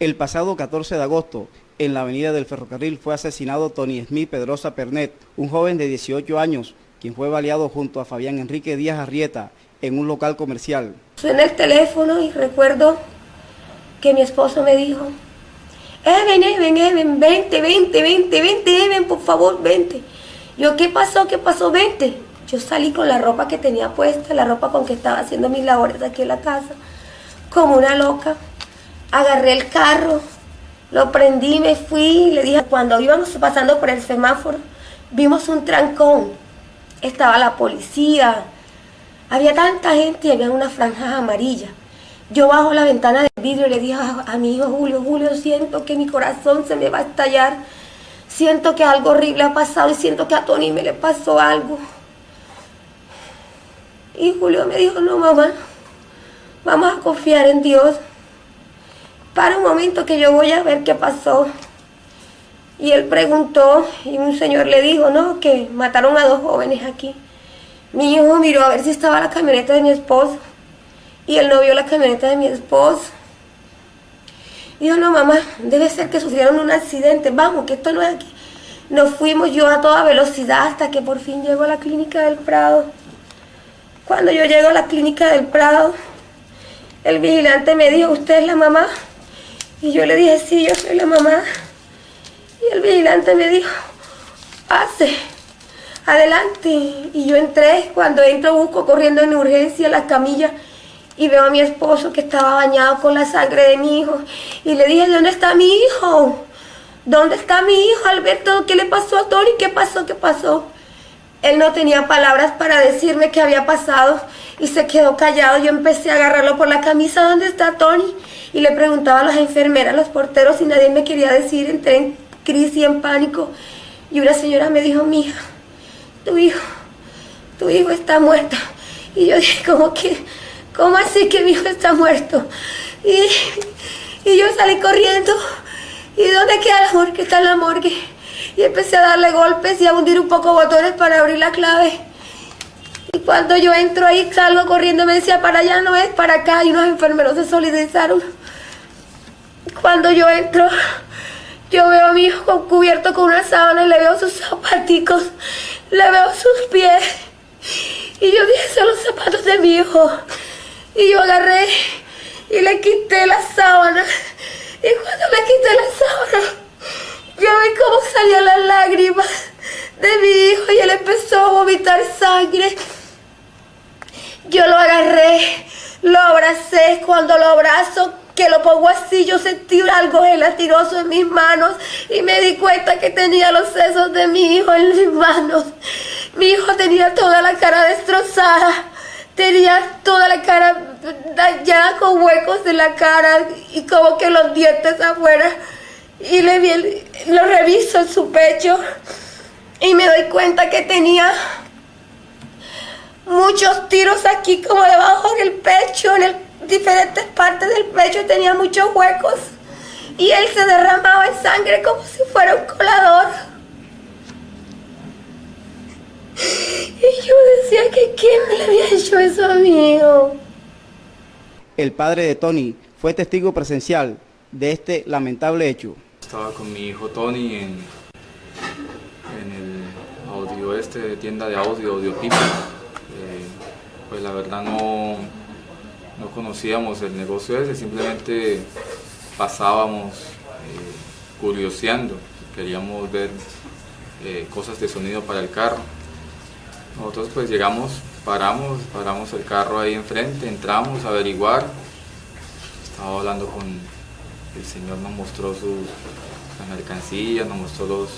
El pasado 14 de agosto, en la avenida del Ferrocarril, fue asesinado Tony Smith Pedrosa Pernet, un joven de 18 años, quien fue baleado junto a Fabián Enrique Díaz Arrieta en un local comercial. Suena el teléfono y recuerdo que mi esposo me dijo: Eben, vente, Eben, por favor, vente. Yo, ¿qué pasó? Vente. Yo salí con la ropa que tenía puesta, la ropa con que estaba haciendo mis labores aquí en la casa, como una loca. Agarré el carro, lo prendí, me fui, le dije, cuando íbamos pasando por el semáforo, vimos un trancón, estaba la policía, había tanta gente y había unas franjas amarillas. Yo bajo la ventana del vidrio y le dije a mi hijo Julio, siento que mi corazón se me va a estallar, siento que algo horrible ha pasado y siento que a Tony me le pasó algo. Y Julio me dijo: no, mamá, vamos a confiar en Dios. Para un momento que yo voy a ver qué pasó. Y él preguntó y un señor le dijo: no, que mataron a 2 jóvenes aquí. Mi hijo miró a ver si estaba la camioneta de mi esposo y él no vio la camioneta de mi esposo. Dijo: no, mamá, debe ser que sufrieron un accidente, vamos, que esto no es aquí. Nos fuimos yo a toda velocidad hasta que por fin llego a la clínica del Prado. Cuando yo llego a la clínica del Prado, el vigilante me dijo: ¿usted es la mamá? Y yo le dije: sí, yo soy la mamá. Y el vigilante me dijo: pase, adelante. Y yo entré. Cuando entro busco corriendo en urgencia las camillas y veo a mi esposo que estaba bañado con la sangre de mi hijo. Y le dije: ¿dónde está mi hijo? ¿Dónde está mi hijo, Alberto? ¿Qué le pasó a Tony? ¿Qué pasó? Él no tenía palabras para decirme qué había pasado y se quedó callado. Yo empecé a agarrarlo por la camisa: ¿dónde está Tony? Y le preguntaba a las enfermeras, a los porteros, y nadie me quería decir. Entré en crisis, en pánico. Y una señora me dijo: mija, tu hijo está muerto. Y yo dije: ¿cómo así que mi hijo está muerto? Y yo salí corriendo. ¿Y dónde queda la morgue? Está en la morgue. Y empecé a darle golpes y a hundir un poco botones para abrir la clave. Y cuando yo entro ahí, salgo corriendo, me decía: para allá no es, para acá. Y unos enfermeros se solidarizaron. Cuando yo entro, yo veo a mi hijo cubierto con una sábana y le veo sus zapaticos, le veo sus pies. Y yo dije: son los zapatos de mi hijo. Y yo agarré y le quité la sábana. Y cuando le quité la sábana, yo vi cómo salían las lágrimas de mi hijo y él empezó a vomitar sangre. Yo lo agarré, lo abracé. Cuando lo abrazo, que lo pongo así, yo sentí algo gelatinoso en mis manos y me di cuenta que tenía los sesos de mi hijo en mis manos. Mi hijo tenía toda la cara destrozada, tenía toda la cara dañada con huecos en la cara y como que los dientes afuera. Y lo reviso en su pecho y me doy cuenta que tenía muchos tiros aquí como debajo del pecho, diferentes partes del pecho tenía muchos huecos y él se derramaba en sangre como si fuera un colador. Y yo decía que ¿quién le había hecho eso a mi hijo? El padre de Tony fue testigo presencial de este lamentable hecho. Estaba con mi hijo Tony en el audio tienda de audio Pipa. Pues la verdad no conocíamos el negocio ese, simplemente pasábamos curioseando, queríamos ver cosas de sonido para el carro. Nosotros pues llegamos, paramos el carro ahí enfrente, entramos a averiguar. Estaba hablando con el señor, nos mostró las mercancías, nos mostró los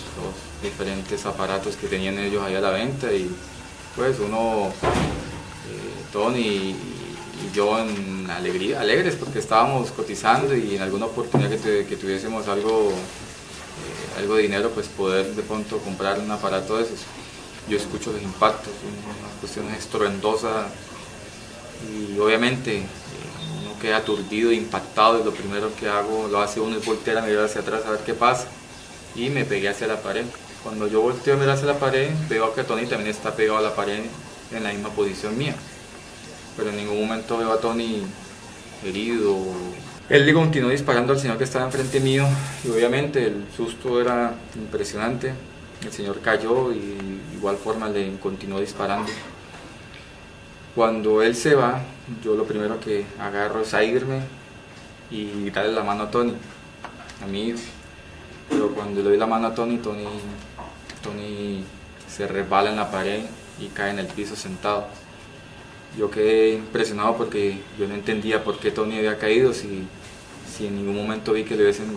diferentes aparatos que tenían ellos ahí a la venta y pues Tony y yo en alegres porque estábamos cotizando y en alguna oportunidad que tuviésemos algo de dinero, pues poder de pronto comprar un aparato de esos. Yo escucho los impactos, una cuestión estruendosa y obviamente uno queda aturdido, impactado y lo primero que hago, lo hace uno es voltear a mirar hacia atrás a ver qué pasa y me pegué hacia la pared. Cuando yo volteo a mirar hacia la pared, veo que Tony también está pegado a la pared en la misma posición mía, pero en ningún momento veo a Tony herido Él le continuó disparando al señor que estaba enfrente mío y obviamente el susto era impresionante. El señor cayó y de igual forma le continuó disparando. Cuando él se va, yo lo primero que agarro es a irme y darle la mano a Tony, a mi hijo. Pero cuando le doy la mano a Tony se resbala en la pared y cae en el piso sentado. Yo quedé impresionado porque yo no entendía por qué Tony había caído si en ningún momento vi que le hubiesen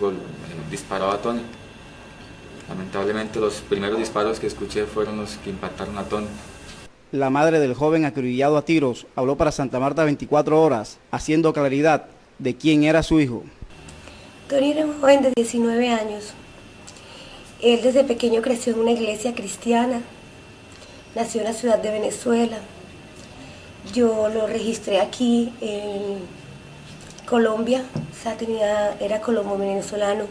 disparado a Tony. Lamentablemente los primeros disparos que escuché fueron los que impactaron a Tony. La madre del joven acribillado a tiros habló para Santa Marta 24 horas, haciendo claridad de quién era su hijo. Tony era un joven de 19 años. Él desde pequeño creció en una iglesia cristiana. Nació en la ciudad de Venezuela. Yo lo registré aquí en Colombia, o sea, era colombo-venezolano.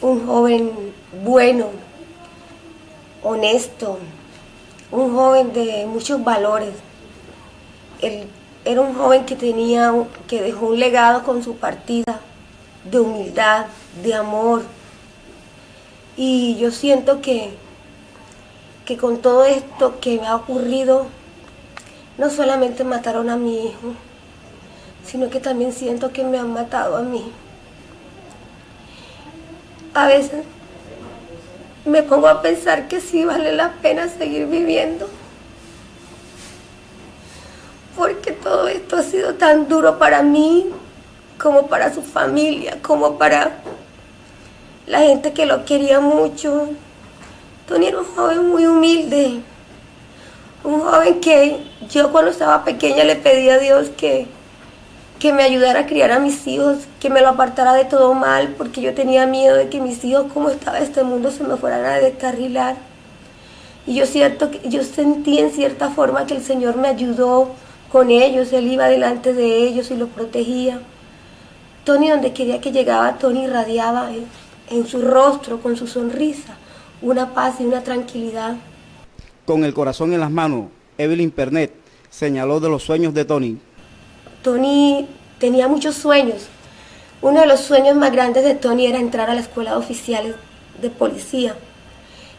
Un joven bueno, honesto, un joven de muchos valores. Él era un joven que dejó un legado con su partida, de humildad, de amor. Y yo siento que con todo esto que me ha ocurrido, no solamente mataron a mi hijo, sino que también siento que me han matado a mí. A veces me pongo a pensar que sí vale la pena seguir viviendo, porque todo esto ha sido tan duro para mí, como para su familia, como para la gente que lo quería mucho. Tony era un joven muy humilde, un joven que yo cuando estaba pequeña le pedí a Dios que me ayudara a criar a mis hijos, que me lo apartara de todo mal, porque yo tenía miedo de que mis hijos, como estaba este mundo, se me fueran a descarrilar. Y yo sentí en cierta forma que el Señor me ayudó con ellos, Él iba delante de ellos y los protegía. Tony, donde quería que llegaba, Tony irradiaba en su rostro, con su sonrisa, una paz y una tranquilidad. Con el corazón en las manos, Evelyn Pernet señaló de los sueños de Tony. Tony tenía muchos sueños. Uno de los sueños más grandes de Tony era entrar a la escuela de oficiales de policía.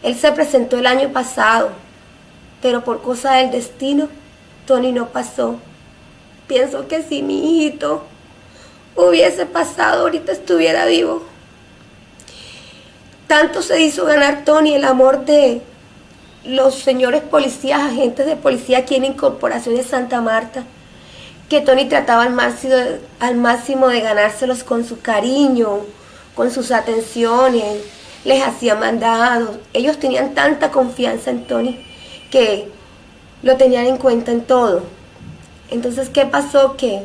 Él se presentó el año pasado, pero por cosa del destino, Tony no pasó. Pienso que si mi hijito hubiese pasado, ahorita estuviera vivo. Tanto se hizo ganar Tony el amor de los señores policías, agentes de policía aquí en Incorporación de Santa Marta, que Tony trataba al máximo de ganárselos con su cariño, con sus atenciones, les hacía mandados. Ellos tenían tanta confianza en Tony que lo tenían en cuenta en todo. Entonces, ¿qué pasó? Que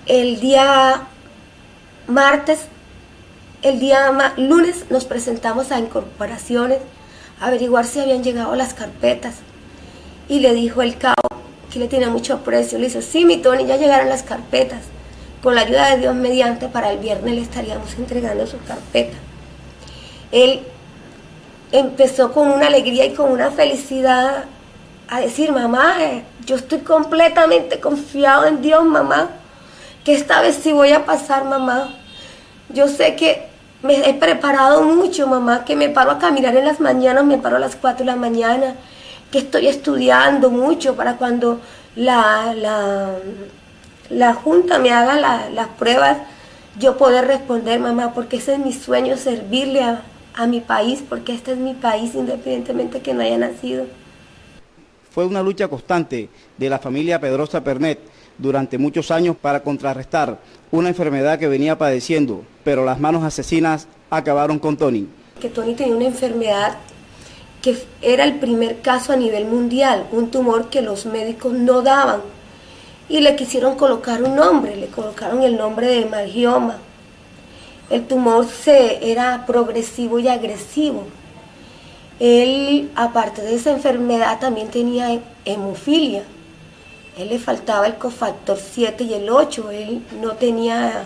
el día lunes nos presentamos a Incorporaciones a averiguar si habían llegado las carpetas. Y le dijo el cabo que le tenía mucho aprecio. Le dice, sí, mi Tony, ya llegaron las carpetas. Con la ayuda de Dios mediante, para el viernes le estaríamos entregando sus carpetas. Él empezó con una alegría y con una felicidad a decir, mamá, yo estoy completamente confiado en Dios, mamá, que esta vez sí voy a pasar, mamá. Yo sé que me he preparado mucho, mamá, que me paro a caminar en las mañanas, me paro a las 4 de la mañana, que estoy estudiando mucho para cuando la Junta me haga las pruebas, yo poder responder, mamá, porque ese es mi sueño, servirle a mi país, porque este es mi país, independientemente que no haya nacido. Fue una lucha constante de la familia Pedrosa Pernet durante muchos años para contrarrestar una enfermedad que venía padeciendo, pero las manos asesinas acabaron con Tony. Que Tony tenía una enfermedad que era el primer caso a nivel mundial, un tumor que los médicos no daban, y le quisieron colocar un nombre, le colocaron el nombre de hemangioma. El tumor era progresivo y agresivo. Él, aparte de esa enfermedad, también tenía hemofilia. Él le faltaba el cofactor 7 y el 8, él no tenía,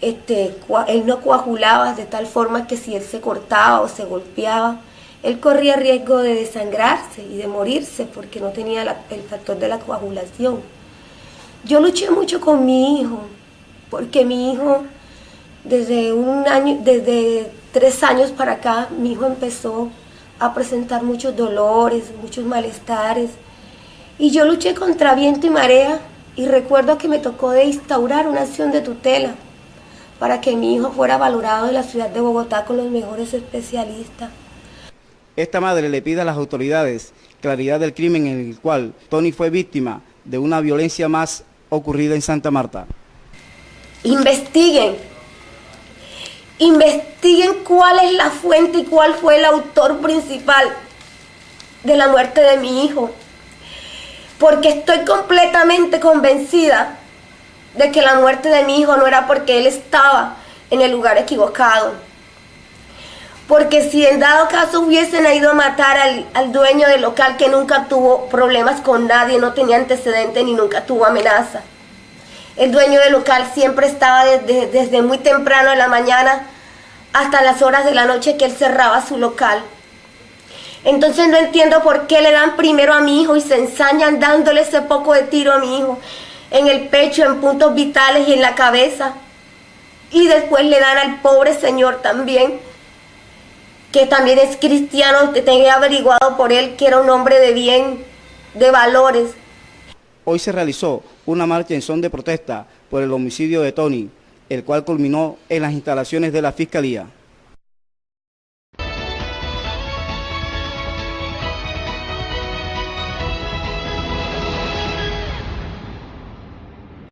él no coagulaba de tal forma que si él se cortaba o se golpeaba, él corría riesgo de desangrarse y de morirse porque no tenía el factor de la coagulación. Yo luché mucho con mi hijo, porque mi hijo, desde 3 años para acá, mi hijo empezó a presentar muchos dolores, muchos malestares, y yo luché contra viento y marea, y recuerdo que me tocó de instaurar una acción de tutela para que mi hijo fuera valorado en la ciudad de Bogotá con los mejores especialistas. Esta madre le pide a las autoridades claridad del crimen en el cual Tony fue víctima de una violencia más ocurrida en Santa Marta. Investiguen cuál es la fuente y cuál fue el autor principal de la muerte de mi hijo, porque estoy completamente convencida de que la muerte de mi hijo no era porque él estaba en el lugar equivocado. Porque si en dado caso hubiesen ido a matar al dueño del local, que nunca tuvo problemas con nadie, no tenía antecedentes ni nunca tuvo amenaza. El dueño del local siempre estaba desde muy temprano en la mañana hasta las horas de la noche que él cerraba su local. Entonces no entiendo por qué le dan primero a mi hijo y se ensañan dándole ese poco de tiro a mi hijo en el pecho, en puntos vitales y en la cabeza. Y después le dan al pobre señor también, que también es cristiano, que tenía averiguado por él que era un hombre de bien, de valores. Hoy se realizó una marcha en son de protesta por el homicidio de Tony, el cual culminó en las instalaciones de la Fiscalía.